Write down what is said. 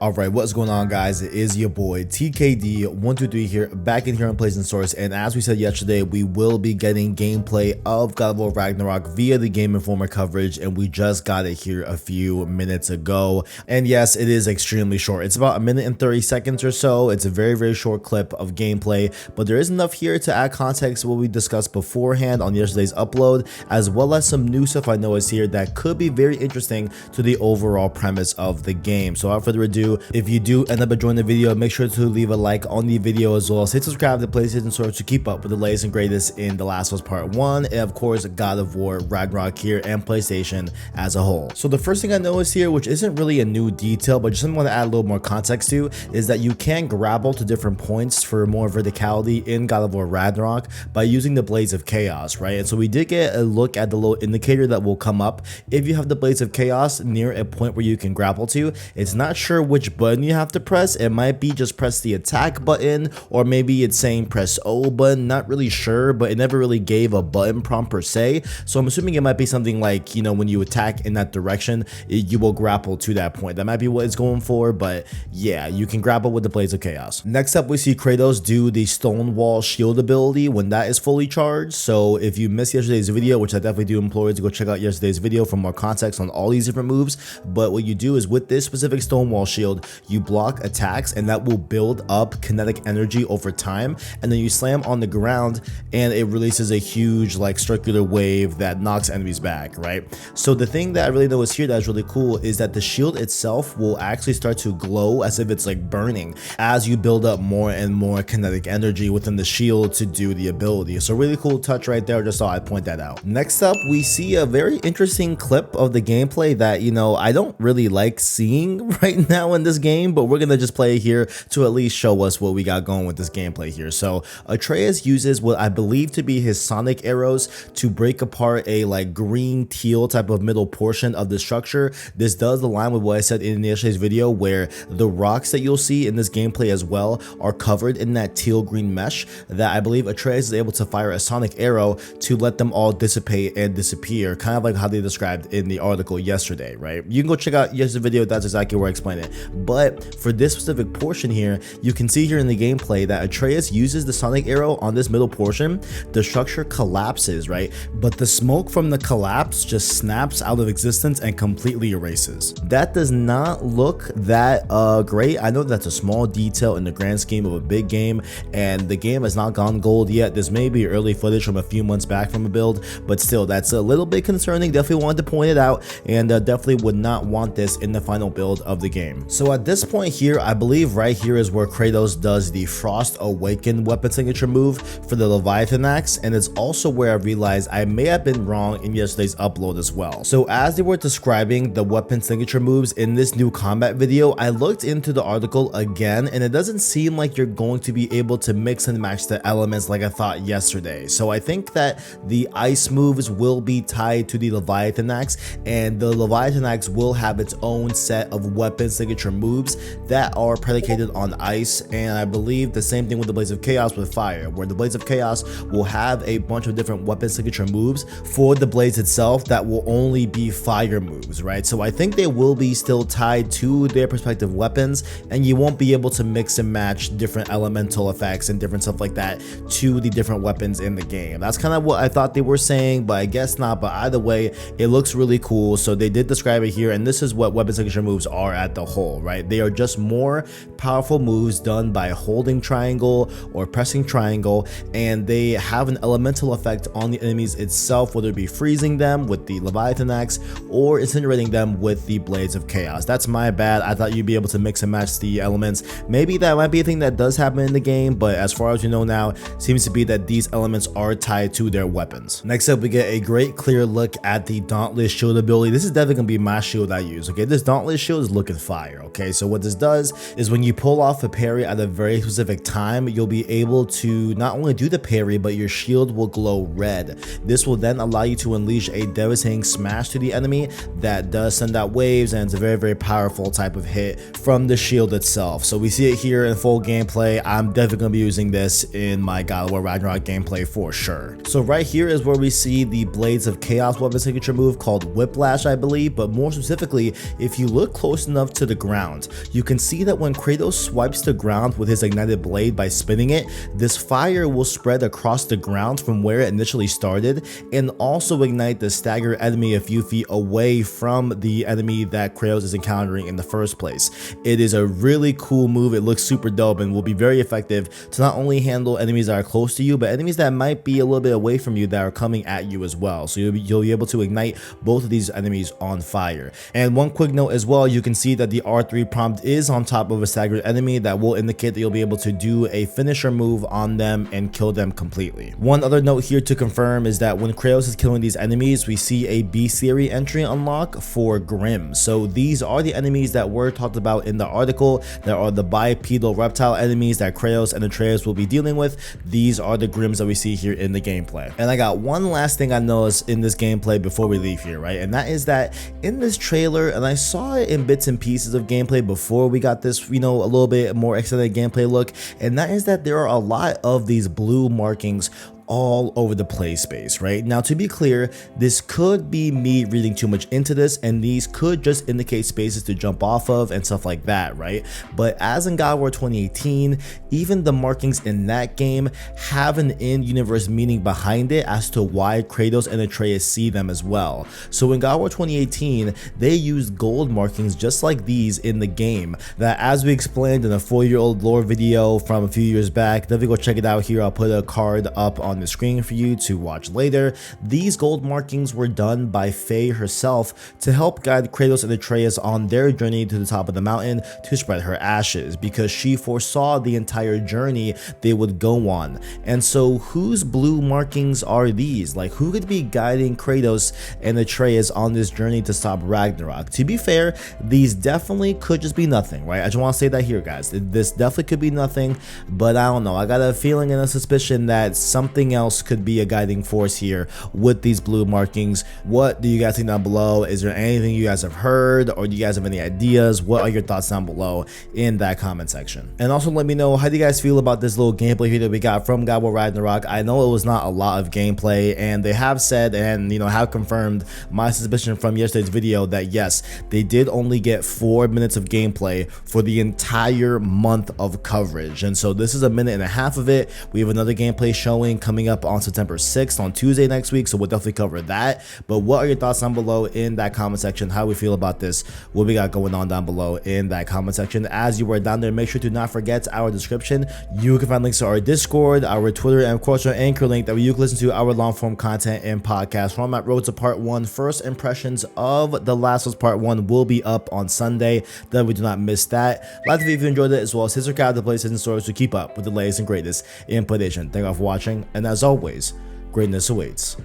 Alright, what's going on, guys? It is your boy TKD123 here, back in here on Plays and Source, and as we said yesterday, we will be getting gameplay of God of War Ragnarok via the Game Informer coverage, and we just got it here a few minutes ago. And yes, it is extremely short. It's about 1 minute and 30 seconds or so. It's a very short clip of gameplay, but there is enough here to add context to what we discussed beforehand on yesterday's upload, as well as some new stuff I noticed here that could be very interesting to the overall premise of the game. So without further ado, if you do end up enjoying the video, make sure to leave a like on the video, as well as hit subscribe to PlayStation Source to keep up with the latest and greatest in The Last of Us Part 1, and of course God of War Ragnarok here and PlayStation as a whole. So the first thing I noticed here, which isn't really a new detail, but just something I want to add a little more context to, is that you can grapple to different points for more verticality in God of War Ragnarok by using the Blades of Chaos, right? And so we did get a look at the little indicator that will come up if you have the Blades of Chaos near a point where you can grapple to. It's not sure which button you have to press. It might be just press the attack button, or maybe it's saying press O button, not really sure, but it never really gave a button prompt per se. So I'm assuming it might be something like, you know, when you attack in that direction, you will grapple to that point. That might be what it's going for, but yeah, you can grapple with the Blades of Chaos. Next up, we see Kratos do the Stonewall Shield Ability when that is fully charged. So if you missed yesterday's video, which I definitely do implore you to go check out yesterday's video for more context on all these different moves, but what you do is with this specific Stonewall Shield, you block attacks and that will build up kinetic energy over time, and then you slam on the ground and it releases a huge like circular wave that knocks enemies back, right? So the thing that I really noticed here that is really cool is that the shield itself will actually start to glow as if it's like burning as you build up more and more kinetic energy within the shield to do the ability. So really cool touch right there, just thought I'd point that out. Next up, we see a very interesting clip of the gameplay that, you know, I don't really like seeing right now in this game, but we're gonna just play it here to at least show us what we got going with this gameplay here. So Atreus uses what I believe to be his sonic arrows to break apart a like green teal type of middle portion of the structure. This does align with what I said in yesterday's video, where the rocks that you'll see in this gameplay as well are covered in that teal green mesh that I believe Atreus is able to fire a sonic arrow to let them all dissipate and disappear, kind of like how they described in the article yesterday, right? You can go check out yesterday's video, that's exactly where I explain it. But for this specific portion here, you can see here in the gameplay that Atreus uses the sonic arrow on this middle portion. The structure collapses, right? But the smoke from the collapse just snaps out of existence and completely erases. That does not look that great. I know that's a small detail in the grand scheme of a big game, and the game has not gone gold yet. This may be early footage from a few months back from a build, but still, that's a little bit concerning. Definitely wanted to point it out, and definitely would not want this in the final build of the game. So at this point here, I believe right here is where Kratos does the Frost Awaken weapon signature move for the Leviathan Axe, and it's also where I realized I may have been wrong in yesterday's upload as well. So as they were describing the weapon signature moves in this new combat video, I looked into the article again, and it doesn't seem like you're going to be able to mix and match the elements like I thought yesterday. So I think that the ice moves will be tied to the Leviathan Axe, and the Leviathan Axe will have its own set of weapon signature moves that are predicated on ice, and I believe the same thing with the Blades of Chaos with fire, where the Blades of Chaos will have a bunch of different weapon signature moves for the blades itself that will only be fire moves, right? So I think they will be still tied to their respective weapons, and you won't be able to mix and match different elemental effects and different stuff like that to the different weapons in the game. That's kind of what I thought they were saying, but I guess not. But either way, it looks really cool. So they did describe it here, and this is what weapon signature moves are at the whole, right? They are just more powerful moves done by holding triangle or pressing triangle, and they have an elemental effect on the enemies itself, whether it be freezing them with the Leviathan Axe or incinerating them with the Blades of Chaos. That's my bad. I thought you'd be able to mix and match the elements. Maybe that might be a thing that does happen in the game, but as far as you know now, seems to be that these elements are tied to their weapons. Next up, we get a great clear look at the Dauntless Shield Ability. This is definitely gonna be my shield I use, okay? This Dauntless Shield is looking fire, okay? So what this does is when you pull off a parry at a very specific time, you'll be able to not only do the parry, but your shield will glow red. This will then allow you to unleash a devastating smash to the enemy that does send out waves, and it's a very powerful type of hit from the shield itself. So we see it here in full gameplay. I'm definitely going to be using this in my God of War Ragnarok gameplay for sure. So right here is where we see the Blades of Chaos weapon signature move called Whiplash, I believe, but more specifically, if you look close enough to the ground, ground. You can see that when Kratos swipes the ground with his ignited blade by spinning it, this fire will spread across the ground from where it initially started and also ignite the stagger enemy a few feet away from the enemy that Kratos is encountering in the first place. It is a really cool move. It looks super dope and will be very effective to not only handle enemies that are close to you, but enemies that might be a little bit away from you that are coming at you as well. So you'll be able to ignite both of these enemies on fire. And one quick note as well, you can see that the R3 prompt is on top of a staggered enemy. That will indicate that you'll be able to do a finisher move on them and kill them completely. One other note here to confirm is that when Kratos is killing these enemies, we see a bestiary entry unlock for Grimm. So these are the enemies that were talked about in the article. There are the bipedal reptile enemies that Kratos and Atreus will be dealing with. These are the Grimms that we see here in the gameplay. And I got one last thing I noticed in this gameplay before we leave here, right? And that is that in this trailer, and I saw it in bits and pieces of gameplay before we got this, you know, a little bit more extended gameplay look, and that is that there are a lot of these blue markings all over the play space. Right now, to be clear, this could be me reading too much into this, and these could just indicate spaces to jump off of and stuff like that, right? But as in God of War 2018, even the markings in that game have an in-universe meaning behind it as to why Kratos and Atreus see them as well. So in God of War 2018, they used gold markings just like these in the game that, as we explained in a 4-year-old lore video from a few years back, definitely go check it out here. I'll put a card up on the screen for you to watch later. These gold markings were done by Faye herself to help guide Kratos and Atreus on their journey to the top of the mountain to spread her ashes, because she foresaw the entire journey they would go on. And so whose blue markings are these? Like, who could be guiding Kratos and Atreus on this journey to stop Ragnarok? To be fair, these definitely could just be nothing, right? I just want to say that here, guys. This definitely could be nothing, but I don't know. I got a feeling and a suspicion that something else could be a guiding force here with these blue markings. What do you guys think down below? Is there anything you guys have heard, or do you guys have any ideas? What are your thoughts down below in that comment section? And also let me know, how do you guys feel about this little gameplay here that we got from God of War Ragnarok? I know it was not a lot of gameplay, and they have said, and you know, have confirmed my suspicion from yesterday's video that yes, they did only get 4 minutes of gameplay for the entire month of coverage. And so this is a minute and a half of it. We have another gameplay showing coming up on September 6th on Tuesday next week, so we'll definitely cover that. But what are your thoughts down below in that comment section? How we feel about this, what we got going on down below in that comment section. As you are down there, make sure to not forget our description. You can find links to our Discord, our Twitter, and of course our Anchor link that you can listen to our long form content and podcast format. Road to Part 1, first impressions of The Last of Us Part 1 will be up on Sunday. Then we do not miss that. Like if you enjoyed it, as well as hit subscribe to PlayStation Stories to keep up with the latest and greatest in PlayStation. Thank you all for watching, and as always, greatness awaits.